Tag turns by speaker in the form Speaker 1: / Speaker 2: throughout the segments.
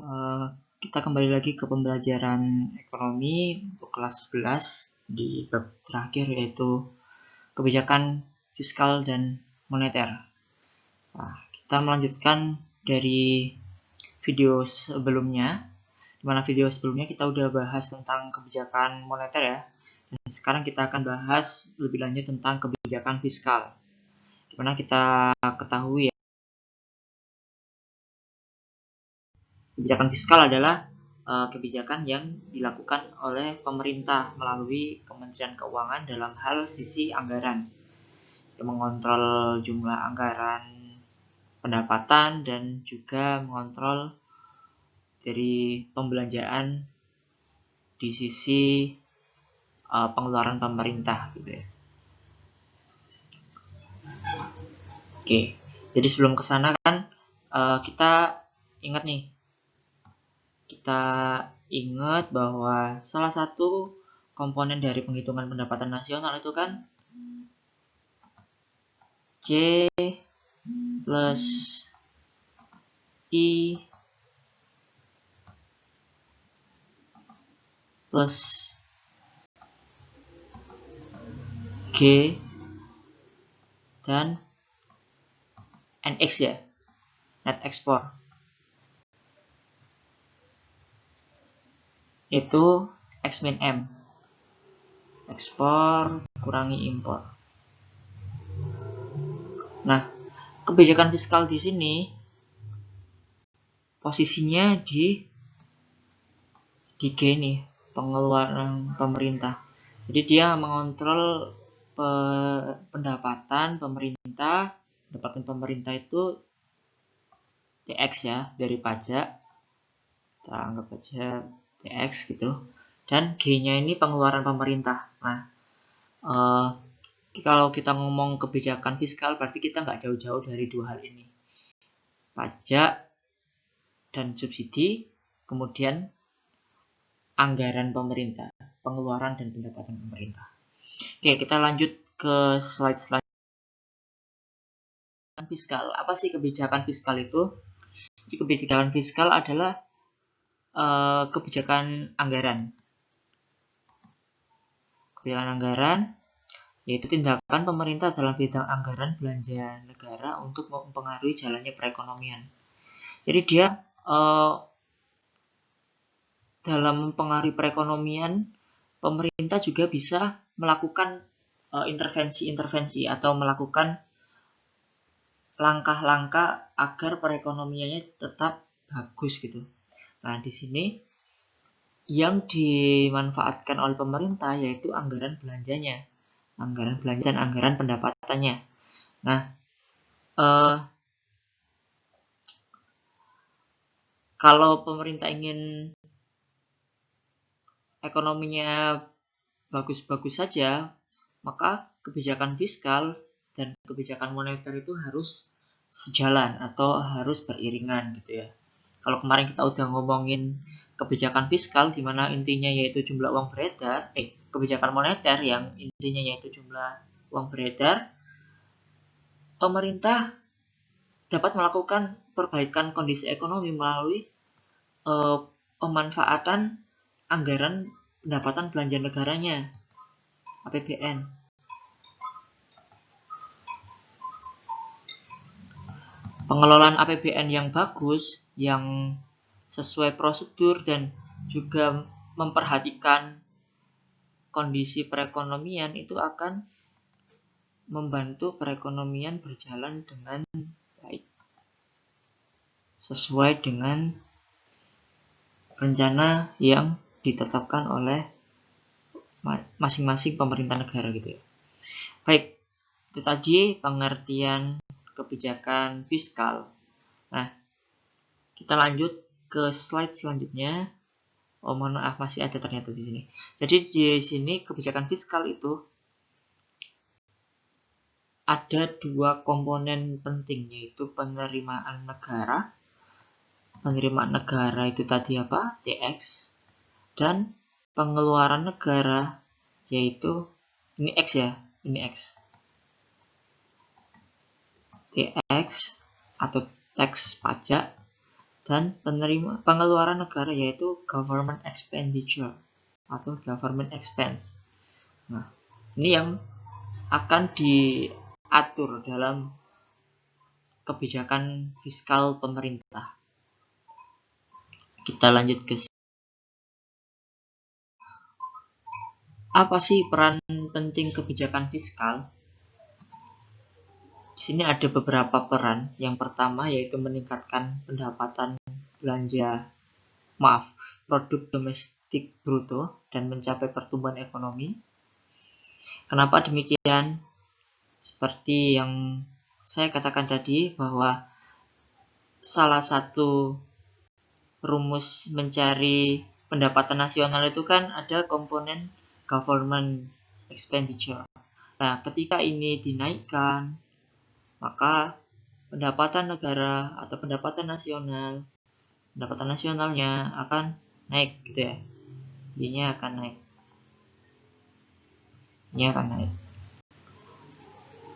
Speaker 1: Eh, kita kembali lagi ke pembelajaran ekonomi untuk kelas 11 di bab terakhir, yaitu kebijakan fiskal dan moneter. Nah, kita melanjutkan dari video sebelumnya, di mana video sebelumnya kita udah bahas tentang kebijakan moneter ya. Dan sekarang kita akan bahas lebih lanjut tentang kebijakan fiskal, di mana kita ketahui ya, kebijakan fiskal adalah kebijakan yang dilakukan oleh pemerintah melalui Kementerian Keuangan dalam hal sisi anggaran, yang mengontrol jumlah anggaran pendapatan dan juga mengontrol dari pembelanjaan di sisi pengeluaran pemerintah gitu ya. Oke, jadi sebelum ke sana kan kita ingat nih, kita ingat bahwa salah satu komponen dari penghitungan pendapatan nasional itu kan C plus I plus G dan NX ya, net export. Itu X min M, ekspor kurangi impor. Nah, kebijakan fiskal di sini posisinya di G nih, pengeluaran pemerintah. Jadi dia mengontrol pendapatan pemerintah. Pendapatan pemerintah itu TX ya, dari pajak. Kita anggap aja TX gitu. Dan G-nya ini pengeluaran pemerintah. Nah, kalau kita ngomong kebijakan fiskal, berarti kita nggak jauh-jauh dari dua hal ini. Pajak dan subsidi, kemudian anggaran pemerintah, pengeluaran dan pendapatan pemerintah. Oke, kita lanjut ke slide selanjutnya. Fiskal. Apa sih kebijakan fiskal itu? Jadi kebijakan fiskal adalah kebijakan anggaran. Kebijakan anggaran yaitu tindakan pemerintah dalam bidang anggaran belanja negara untuk mempengaruhi jalannya perekonomian. Jadi dia dalam mempengaruhi perekonomian, pemerintah juga bisa melakukan intervensi-intervensi atau melakukan langkah-langkah agar perekonomiannya tetap bagus gitu. Nah, di sini yang dimanfaatkan oleh pemerintah yaitu anggaran belanjanya, anggaran belanja dan anggaran pendapatannya. Nah, kalau pemerintah ingin ekonominya bagus-bagus saja, maka kebijakan fiskal dan kebijakan moneter itu harus sejalan atau harus beriringan gitu ya. Kalau kemarin kita udah ngomongin kebijakan fiskal di mana intinya yaitu jumlah uang beredar, kebijakan moneter yang intinya yaitu jumlah uang beredar, pemerintah dapat melakukan perbaikan kondisi ekonomi melalui pemanfaatan anggaran pendapatan belanja negaranya, APBN. Pengelolaan APBN yang bagus, yang sesuai prosedur dan juga memperhatikan kondisi perekonomian itu akan membantu perekonomian berjalan dengan baik, sesuai dengan rencana yang ditetapkan oleh masing-masing pemerintah negara gitu ya. Baik, itu tadi pengertian kebijakan fiskal. Nah, kita lanjut ke slide selanjutnya. Oh, mohon maaf, masih ada ternyata di sini. Jadi di sini kebijakan fiskal itu ada dua komponen penting, yaitu penerimaan negara. Penerimaan negara itu tadi apa? TX. Dan pengeluaran negara, yaitu ini X ya, ini X. TX atau tax pajak dan pengeluaran negara, yaitu government expenditure atau government expense. Nah, ini yang akan diatur dalam kebijakan fiskal pemerintah. Kita lanjut ke apa sih peran penting kebijakan fiskal? Di sini ada beberapa peran. Yang pertama yaitu meningkatkan pendapatan produk domestik bruto dan mencapai pertumbuhan ekonomi. Kenapa demikian? Seperti yang saya katakan tadi, bahwa salah satu rumus mencari pendapatan nasional itu kan ada komponen government expenditure. Nah, ketika ini dinaikkan, maka pendapatan negara atau pendapatan nasionalnya akan naik gitu ya. Ini akan naik.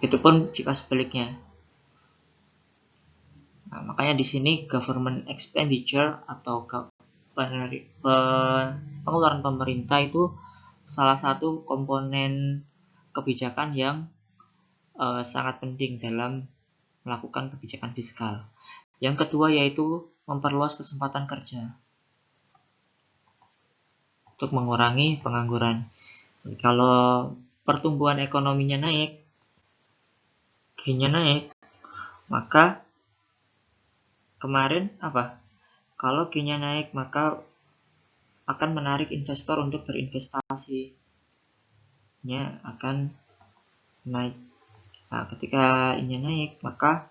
Speaker 1: Itu pun jika sebaliknya. Nah, makanya di sini government expenditure atau pengeluaran pemerintah itu salah satu komponen kebijakan yang sangat penting dalam melakukan kebijakan fiskal. Yang kedua yaitu memperluas kesempatan kerja untuk mengurangi pengangguran. Jadi, kalau pertumbuhan ekonominya naik, gainnya naik, maka kemarin apa? Kalau gainnya naik, maka akan menarik investor untuk berinvestasi. Nya akan naik. Nah, ketika ini naik, maka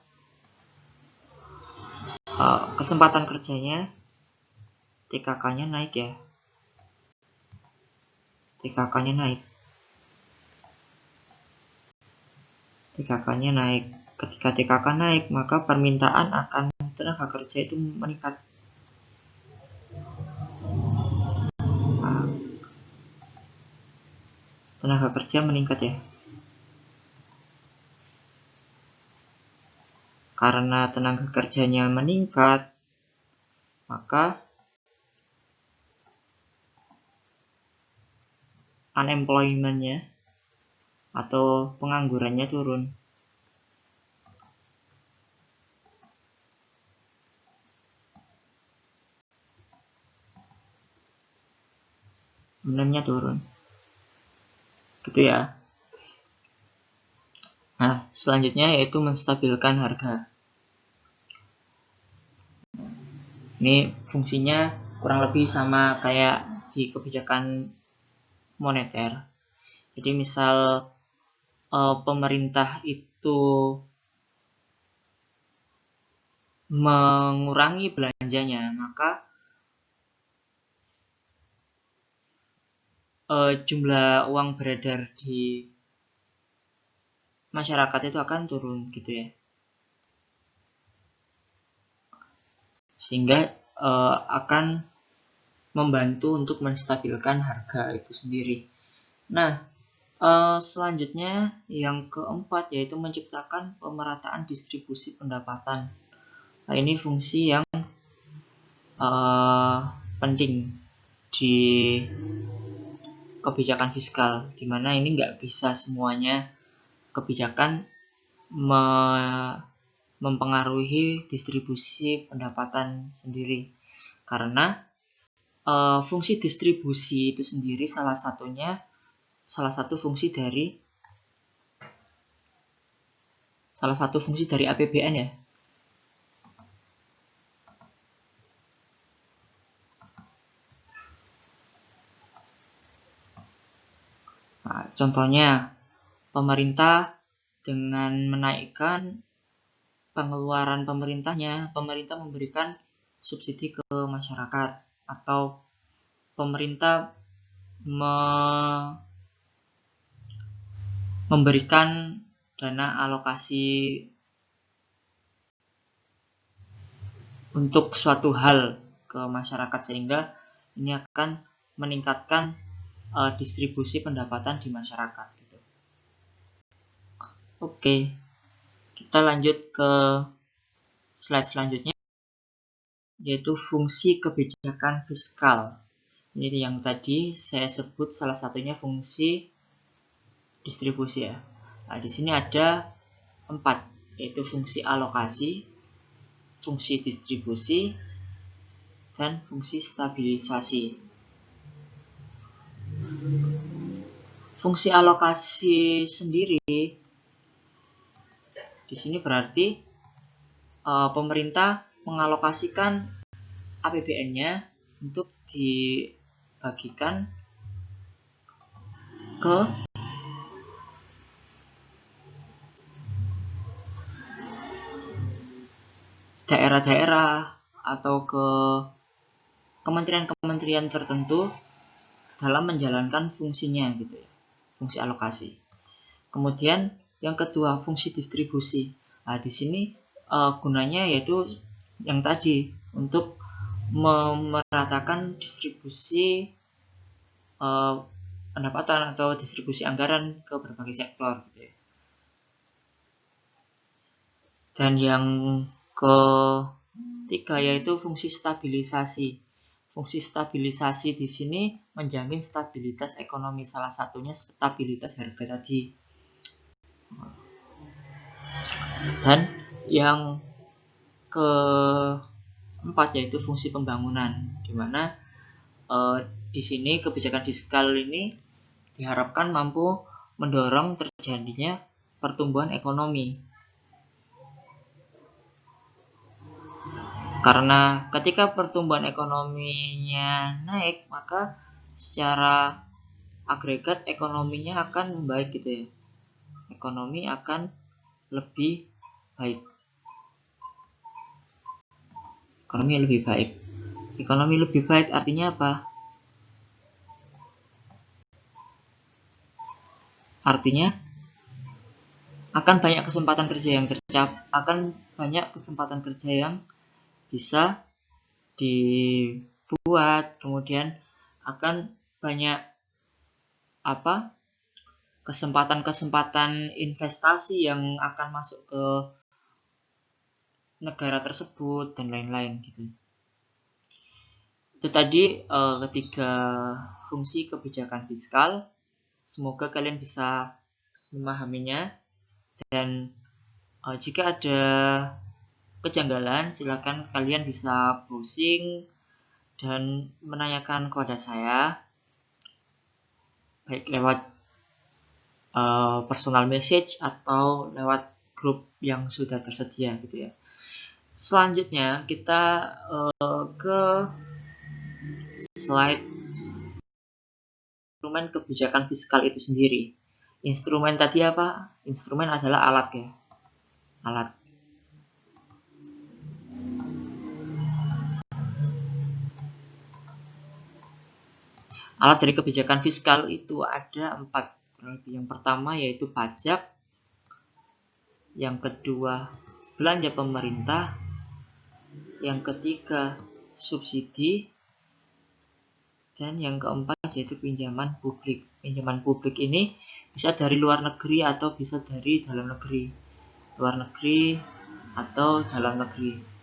Speaker 1: kesempatan kerjanya TKK-nya naik ya. TKK-nya naik. Ketika TKK naik, maka permintaan akan tenaga kerja itu meningkat. Nah, tenaga kerja meningkat ya. Karena tenaga kerjanya meningkat, maka unemployment-nya atau penganggurannya turun. Unemployment-nya turun. Gitu ya. Nah, selanjutnya yaitu menstabilkan harga. Ini fungsinya kurang lebih sama kayak di kebijakan moneter. Jadi misal pemerintah itu mengurangi belanjanya, maka jumlah uang beredar di masyarakat itu akan turun gitu ya. Sehingga akan membantu untuk menstabilkan harga itu sendiri. Nah, selanjutnya yang keempat yaitu menciptakan pemerataan distribusi pendapatan. Nah, ini fungsi yang penting di kebijakan fiskal, di mana ini nggak bisa semuanya kebijakan mempengaruhi distribusi pendapatan sendiri, karena fungsi distribusi itu sendiri salah satu fungsi dari APBN ya. Nah, contohnya pemerintah dengan menaikkan pengeluaran pemerintahnya, pemerintah memberikan subsidi ke masyarakat, atau pemerintah memberikan dana alokasi untuk suatu hal ke masyarakat, sehingga ini akan meningkatkan distribusi pendapatan di masyarakat gitu. Oke, kita lanjut ke slide selanjutnya. yaitu fungsi kebijakan fiskal. Ini yang tadi saya sebut salah satunya fungsi distribusi ya. Nah, di sini ada 4, yaitu fungsi alokasi, fungsi distribusi, dan fungsi stabilisasi. Fungsi alokasi sendiri di sini berarti pemerintah mengalokasikan APBN-nya untuk dibagikan ke daerah-daerah atau ke kementerian-kementerian tertentu dalam menjalankan fungsinya gitu ya, fungsi alokasi. Kemudian yang kedua, fungsi distribusi. Nah, di sini gunanya yaitu yang tadi untuk memeratakan distribusi pendapatan atau distribusi anggaran ke berbagai sektor gitu ya. Dan yang ketiga yaitu fungsi stabilisasi. Fungsi stabilisasi di sini menjamin stabilitas ekonomi, salah satunya stabilitas harga tadi. Dan yang keempat yaitu fungsi pembangunan, di mana di sini kebijakan fiskal ini diharapkan mampu mendorong terjadinya pertumbuhan ekonomi. Karena ketika pertumbuhan ekonominya naik, maka secara agregat ekonominya akan membaik gitu ya. Ekonomi akan lebih baik. Ekonomi lebih baik. Ekonomi lebih baik artinya apa? Artinya akan banyak kesempatan kerja yang bisa dibuat, kemudian akan banyak kesempatan investasi yang akan masuk ke negara tersebut dan lain-lain gitu. Itu tadi ketiga fungsi kebijakan fiskal. Semoga kalian bisa memahaminya, dan jika ada kejanggalan silakan kalian bisa browsing dan menanyakan kepada saya, baik lewat personal message atau lewat grup yang sudah tersedia gitu ya. Selanjutnya kita ke slide instrumen kebijakan fiskal itu sendiri. Instrumen tadi apa? Instrumen adalah alat ya. Alat. Alat dari kebijakan fiskal itu ada 4. Yang pertama yaitu pajak, yang kedua belanja pemerintah, yang ketiga subsidi, dan yang keempat yaitu pinjaman publik. Pinjaman publik ini bisa dari luar negeri atau bisa dari dalam negeri. Luar negeri atau dalam negeri.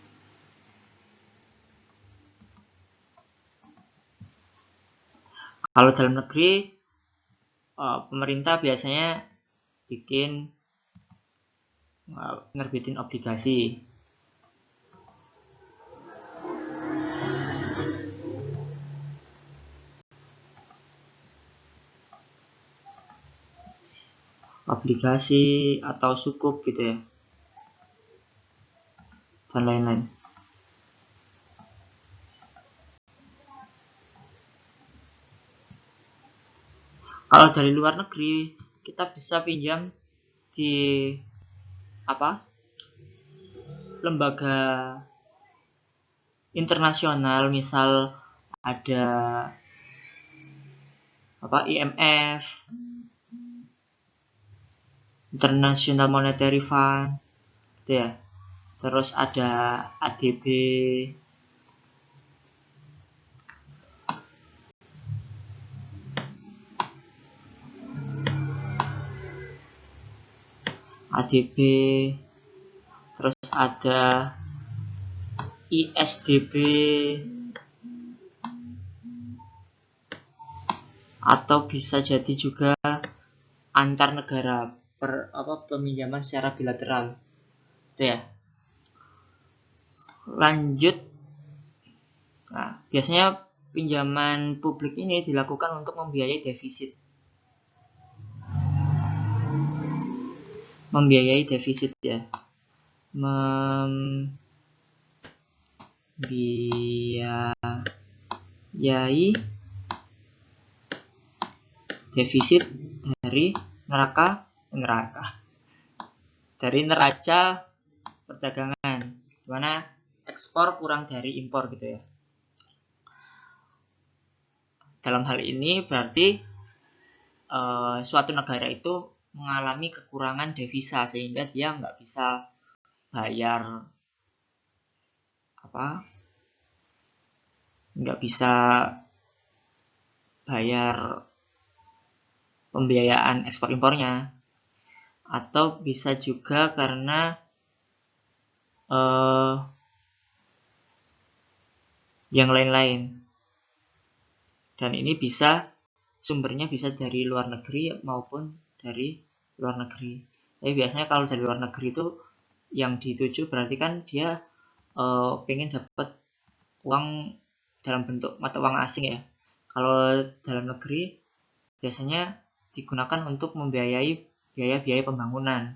Speaker 1: Kalau dalam negeri, pemerintah biasanya bikin nerbitin obligasi. Obligasi atau sukuk gitu ya. Dan lain-lain. Kalau dari luar negeri, kita bisa pinjam di lembaga internasional, misal ada IMF, International Monetary Fund gitu ya. Terus ada ADB, terus ada ISDB atau bisa jadi juga antar negara peminjaman secara bilateral itu ya. Lanjut, nah, biasanya pinjaman publik ini dilakukan untuk membiayai defisit. Membiayai defisit ya. Membiayai defisit dari neraca perdagangan, dimana ekspor kurang dari impor gitu ya. Dalam hal ini berarti suatu negara itu mengalami kekurangan devisa sehingga dia nggak bisa bayar pembiayaan ekspor impornya, atau bisa juga karena yang lain-lain, dan ini sumbernya bisa dari luar negeri maupun dari luar negeri. Tapi biasanya kalau dari luar negeri itu yang dituju berarti kan dia pengen dapat uang dalam bentuk mata uang asing ya. Kalau dalam negeri biasanya digunakan untuk membiayai biaya pembangunan.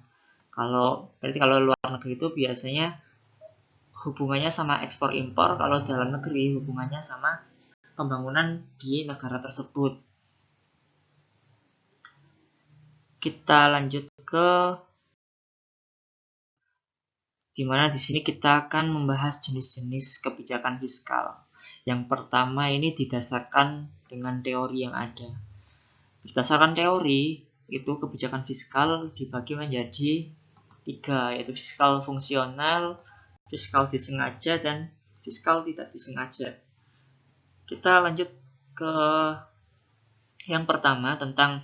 Speaker 1: Berarti kalau luar negeri itu biasanya hubungannya sama ekspor impor, kalau dalam negeri hubungannya sama pembangunan di negara tersebut. Kita lanjut ke dimana di sini kita akan membahas jenis-jenis kebijakan fiskal. Yang pertama ini didasarkan dengan teori yang ada. Berdasarkan teori, itu kebijakan fiskal dibagi menjadi 3, yaitu fiskal fungsional, fiskal disengaja, dan fiskal tidak disengaja. Kita lanjut ke yang pertama tentang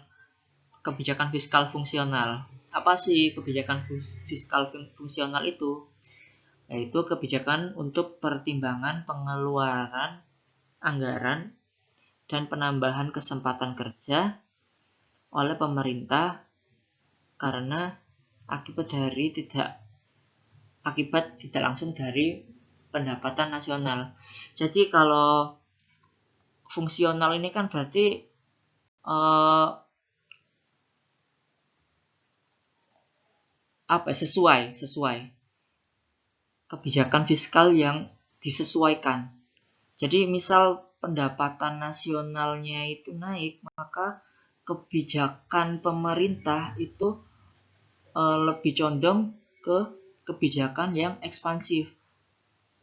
Speaker 1: kebijakan fiskal fungsional. Apa sih kebijakan fiskal fungsional itu? Yaitu kebijakan untuk pertimbangan pengeluaran anggaran dan penambahan kesempatan kerja oleh pemerintah karena akibat tidak langsung dari pendapatan nasional. Jadi kalau fungsional ini kan berarti sesuai kebijakan fiskal yang disesuaikan. Jadi misal pendapatan nasionalnya itu naik, maka kebijakan pemerintah itu lebih condong ke kebijakan yang ekspansif,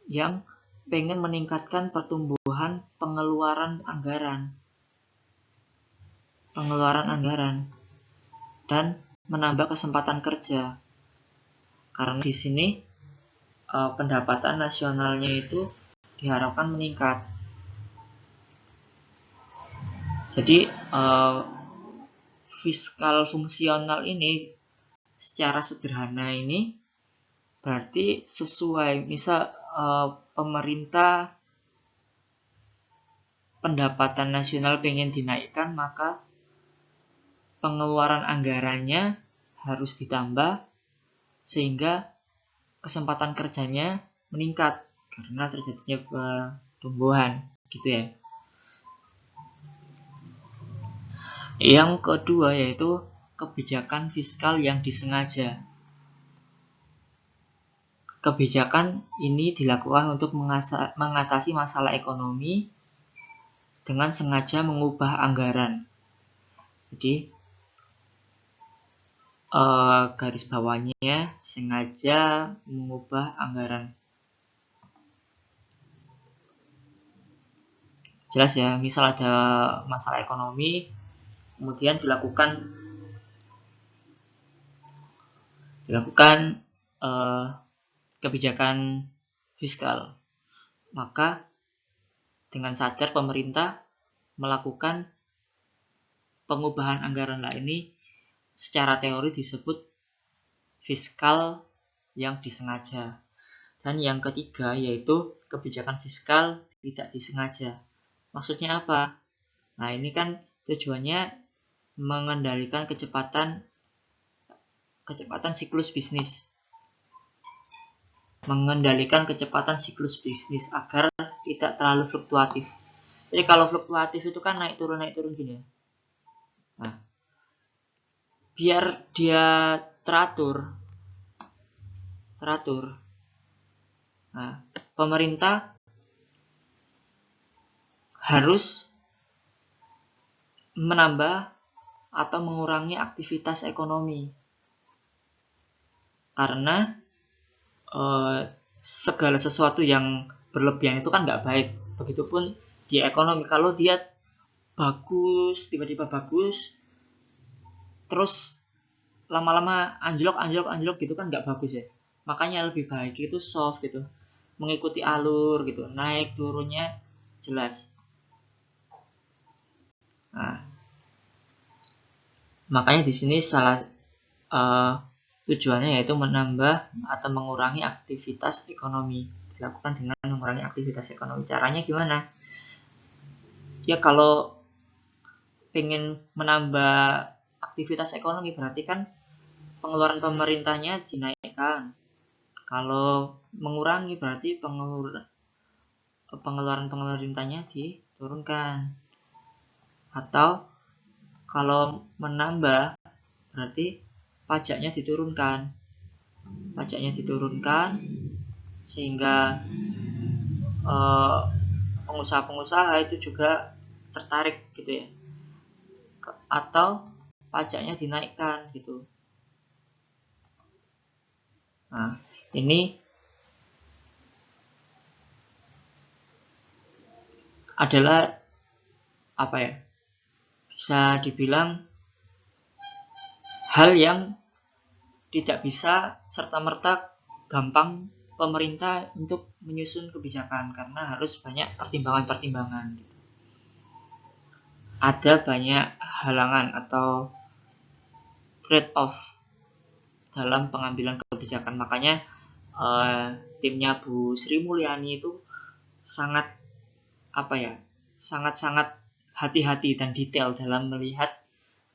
Speaker 1: yang pengen meningkatkan pertumbuhan pengeluaran anggaran dan menambah kesempatan kerja. Karena di sini pendapatan nasionalnya itu diharapkan meningkat. Jadi fiskal fungsional ini secara sederhana ini berarti sesuai, misal pemerintah pendapatan nasional pengen dinaikkan, maka pengeluaran anggarannya harus ditambah sehingga kesempatan kerjanya meningkat karena terjadinya pertumbuhan gitu ya. Yang kedua yaitu kebijakan fiskal yang disengaja. Kebijakan ini dilakukan untuk mengatasi masalah ekonomi dengan sengaja mengubah anggaran. Jadi garis bawahnya sengaja mengubah anggaran. Jelas ya, misal ada masalah ekonomi, kemudian dilakukan kebijakan fiskal, maka dengan sadar pemerintah melakukan pengubahan anggaran. Ini secara teori disebut fiskal yang disengaja. Dan yang ketiga yaitu kebijakan fiskal tidak disengaja. Maksudnya apa? Nah, ini kan tujuannya mengendalikan kecepatan siklus bisnis. Mengendalikan kecepatan siklus bisnis agar tidak terlalu fluktuatif. Jadi kalau fluktuatif itu kan naik turun gini ya. Nah, biar dia teratur. Nah, pemerintah harus menambah atau mengurangi aktivitas ekonomi. Karena segala sesuatu yang berlebihan itu kan nggak baik. Begitupun di ekonomi, kalau dia bagus, tiba-tiba bagus, terus lama-lama anjlok gitu kan nggak bagus ya. Makanya lebih baik itu soft gitu, mengikuti alur gitu, naik turunnya jelas. Nah, makanya di sini salah tujuannya yaitu menambah atau mengurangi aktivitas ekonomi. Dilakukan dengan mengurangi aktivitas ekonomi. Caranya gimana? Ya kalau pengen menambah aktivitas ekonomi berarti kan pengeluaran pemerintahnya dinaikkan. Kalau mengurangi berarti pengeluaran pemerintahnya diturunkan. Atau kalau menambah berarti pajaknya diturunkan. Sehingga pengusaha-pengusaha itu juga tertarik gitu ya. Atau pajaknya dinaikkan gitu. Nah, ini adalah apa ya? Bisa dibilang hal yang tidak bisa serta-merta gampang pemerintah untuk menyusun kebijakan karena harus banyak pertimbangan-pertimbangan. Ada banyak halangan atau trade-off dalam pengambilan kebijakan. Makanya timnya Bu Sri Mulyani itu sangat sangat hati-hati dan detail dalam melihat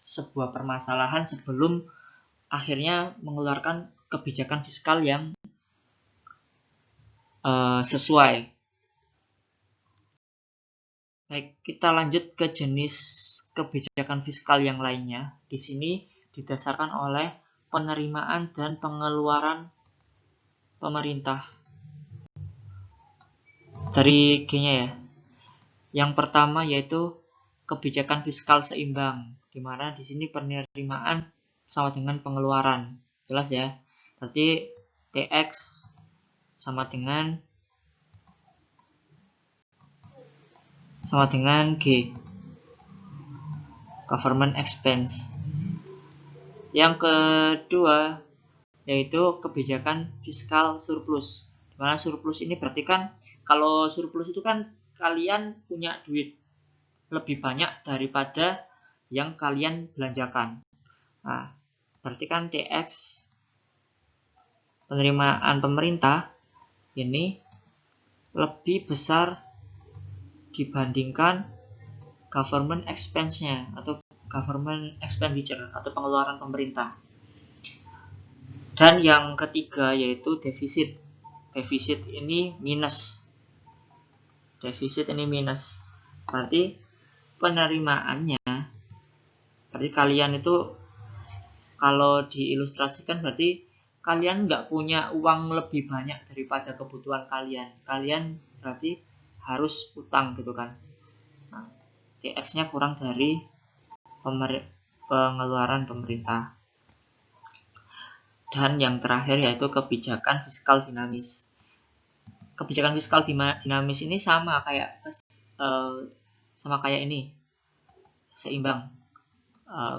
Speaker 1: sebuah permasalahan sebelum akhirnya mengeluarkan kebijakan fiskal yang sesuai. Baik, kita lanjut ke jenis kebijakan fiskal yang lainnya. Di sini didasarkan oleh penerimaan dan pengeluaran pemerintah. Dari G-nya ya. Yang pertama yaitu kebijakan fiskal seimbang, di mana di sini penerimaan sama dengan pengeluaran. Jelas ya. Berarti TX sama dengan G, government expense. Yang kedua yaitu kebijakan fiskal surplus. Di mana surplus ini berarti kan kalau surplus itu kan kalian punya duit lebih banyak daripada yang kalian belanjakan. Nah, berarti kan TX penerimaan pemerintah ini lebih besar dibandingkan government expense-nya atau government expenditure atau pengeluaran pemerintah. Dan yang ketiga yaitu defisit. Defisit ini minus. Berarti penerimaannya, berarti kalian itu kalau diilustrasikan berarti kalian nggak punya uang lebih banyak daripada kebutuhan kalian. Kalian berarti harus utang gitu kan. Nah, TX-nya kurang dari pengeluaran pemerintah. Dan yang terakhir yaitu kebijakan fiskal dinamis. Kebijakan fiskal dinamis ini sama kayak ini, seimbang.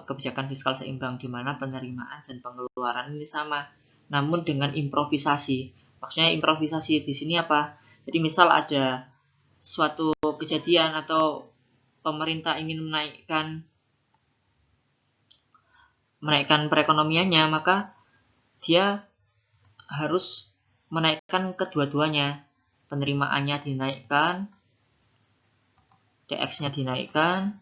Speaker 1: Kebijakan fiskal seimbang di mana penerimaan dan pengeluaran ini sama, namun dengan improvisasi. Maksudnya improvisasi di sini apa? Jadi misal ada suatu kejadian atau pemerintah ingin menaikkan perekonomiannya, maka dia harus menaikkan kedua-duanya. Penerimaannya dinaikkan, DX-nya dinaikkan,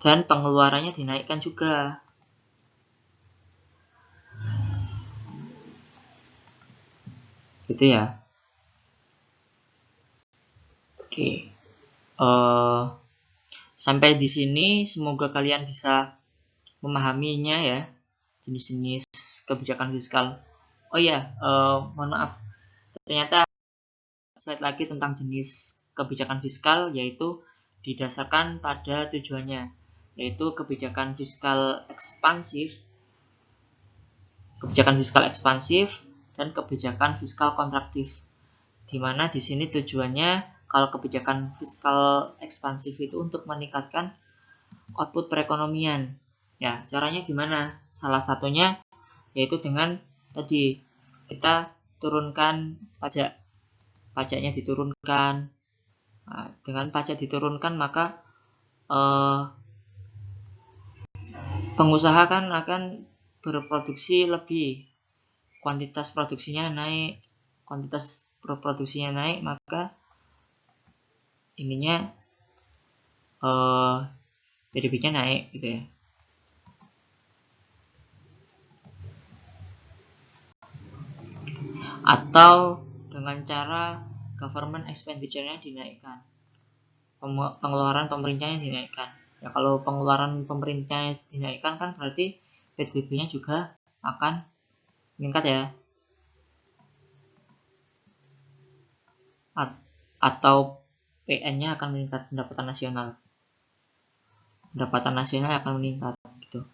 Speaker 1: dan pengeluarannya dinaikkan juga. Gitu ya. Oke. Sampai di sini semoga kalian bisa memahaminya ya, jenis-jenis kebijakan fiskal. Oh ya, mohon maaf. Ternyata slide lagi tentang jenis kebijakan fiskal, yaitu didasarkan pada tujuannya, yaitu kebijakan fiskal ekspansif, dan kebijakan fiskal kontraktif. Di mana di sini tujuannya kalau kebijakan fiskal ekspansif itu untuk meningkatkan output perekonomian. Ya, caranya gimana? Salah satunya yaitu dengan tadi kita turunkan pajak. Pajaknya diturunkan. Nah, dengan pajak diturunkan maka pengusaha kan akan berproduksi lebih, kuantitas produksinya naik, maka ininya PDB-nya naik gitu ya. Atau dengan cara government expenditure-nya dinaikkan, pengeluaran pemerintahnya dinaikkan. Ya kalau pengeluaran pemerintahnya dinaikkan kan berarti PDB-nya juga akan meningkat ya. Atau PN-nya akan meningkat, pendapatan nasional akan meningkat gitu.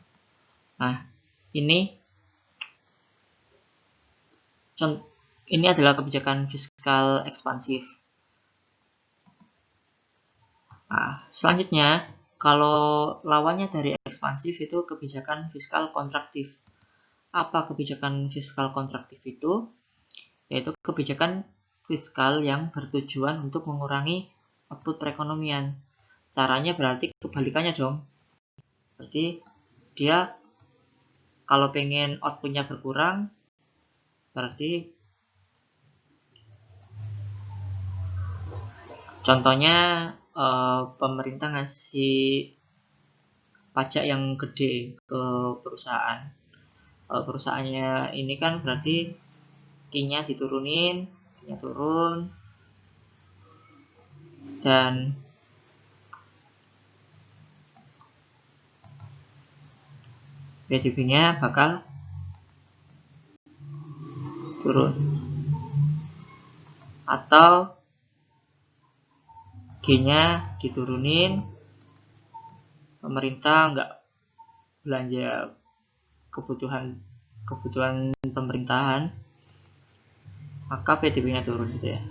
Speaker 1: Nah, ini adalah kebijakan fiskal ekspansif. Nah, selanjutnya kalau lawannya dari ekspansif itu kebijakan fiskal kontraktif. Apa kebijakan fiskal kontraktif itu? Yaitu kebijakan fiskal yang bertujuan untuk mengurangi output perekonomian. Caranya berarti kebalikannya dong. Berarti dia kalau pengen outputnya berkurang, berarti contohnya pemerintah ngasih pajak yang gede ke perusahaan. Perusahaannya ini kan berarti Q-nya diturunin, Q-nya turun, dan PDB-nya bakal turun. Atau G-nya diturunin, pemerintah nggak belanja kebutuhan pemerintahan, maka PDB-nya turun gitu ya.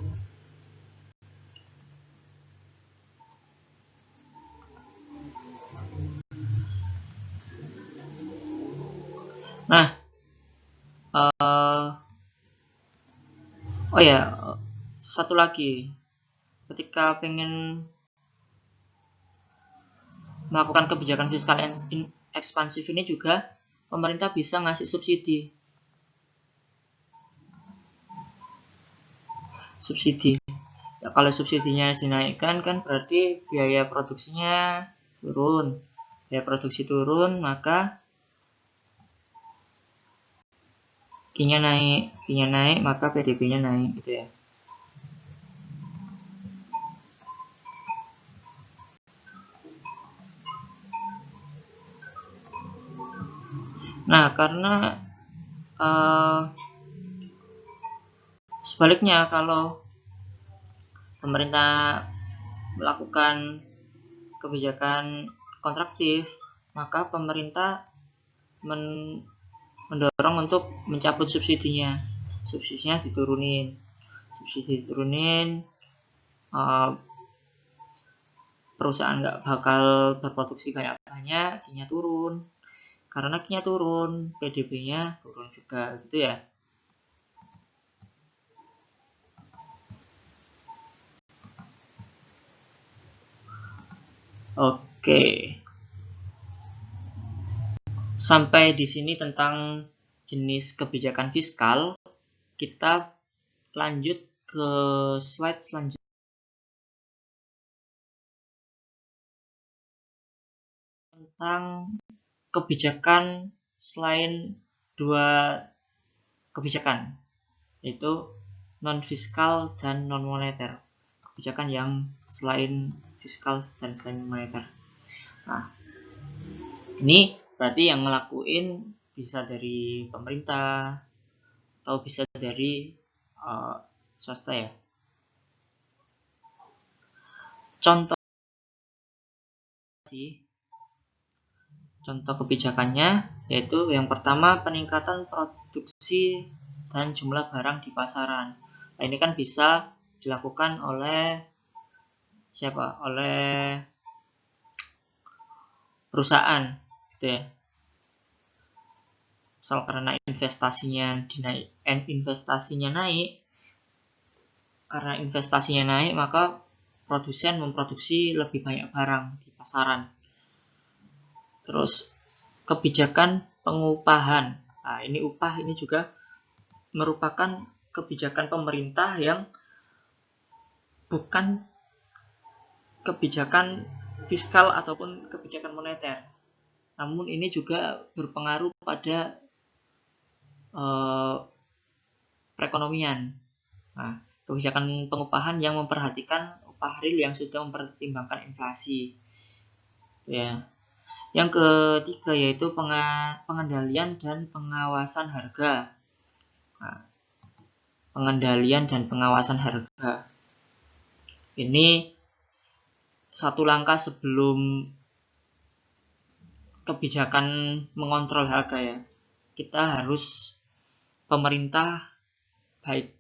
Speaker 1: Nah, oh ya, satu lagi, ketika pengen melakukan kebijakan fiskal ekspansif ini juga pemerintah bisa ngasih subsidi. Ya, kalau subsidinya dinaikkan kan berarti biaya produksinya turun. Biaya produksi turun, maka Q-nya naik, maka PDB-nya naik gitu ya. Nah, karena sebaliknya kalau pemerintah melakukan kebijakan kontraktif, maka pemerintah mendorong untuk mencabut subsidinya. Subsidinya diturunin. Perusahaan nggak bakal berproduksi banyak-banyak, Q-nya turun. Karena Q-nya turun, PDB-nya turun juga gitu ya. Oke. Sampai di sini tentang jenis kebijakan fiskal. Kita lanjut ke slide selanjutnya. Tentang kebijakan selain dua kebijakan, yaitu non-fiskal dan non-moneter. Kebijakan yang selain fiskal dan selain moneter. Nah, ini berarti yang ngelakuin bisa dari pemerintah atau bisa dari swasta ya. Contoh kebijakannya yaitu yang pertama peningkatan produksi dan jumlah barang di pasaran. Nah, ini kan bisa dilakukan oleh siapa? Oleh perusahaan, gitu ya. Misal karena investasinya naik, maka produsen memproduksi lebih banyak barang di pasaran. Terus kebijakan pengupahan. Nah, ini upah ini juga merupakan kebijakan pemerintah yang bukan kebijakan fiskal ataupun kebijakan moneter. Namun ini juga berpengaruh pada perekonomian. Nah, kebijakan pengupahan yang memperhatikan upah real yang sudah mempertimbangkan inflasi. Ya. Yang ketiga yaitu pengendalian dan pengawasan harga. Nah, pengendalian dan pengawasan harga. Ini satu langkah sebelum kebijakan mengontrol harga ya. Kita harus pemerintah baik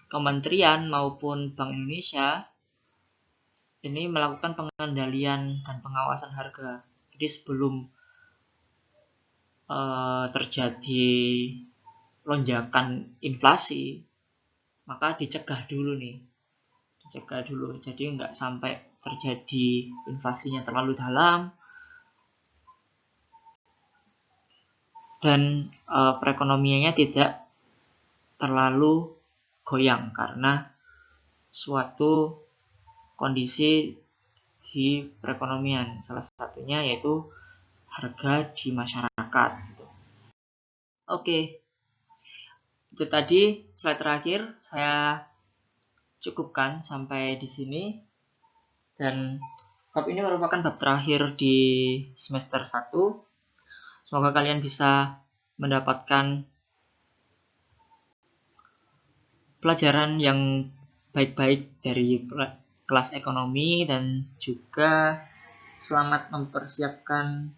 Speaker 1: kementerian maupun Bank Indonesia ini melakukan pengendalian dan pengawasan harga. Jadi sebelum terjadi lonjakan inflasi, maka dicegah dulu. Jadi nggak sampai terjadi inflasinya terlalu dalam dan perekonomiannya tidak terlalu goyang karena suatu kondisi di perekonomian, salah satunya yaitu harga di masyarakat. Oke, itu tadi slide terakhir. Saya cukupkan sampai di sini, dan bab ini merupakan bab terakhir di semester 1. Semoga kalian bisa mendapatkan pelajaran yang baik-baik dari kelas ekonomi dan juga selamat mempersiapkan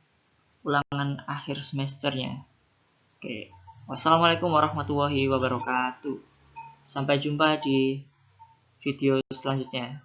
Speaker 1: ulangan akhir semesternya. Oke. Wassalamualaikum warahmatullahi wabarakatuh. Sampai jumpa di video selanjutnya.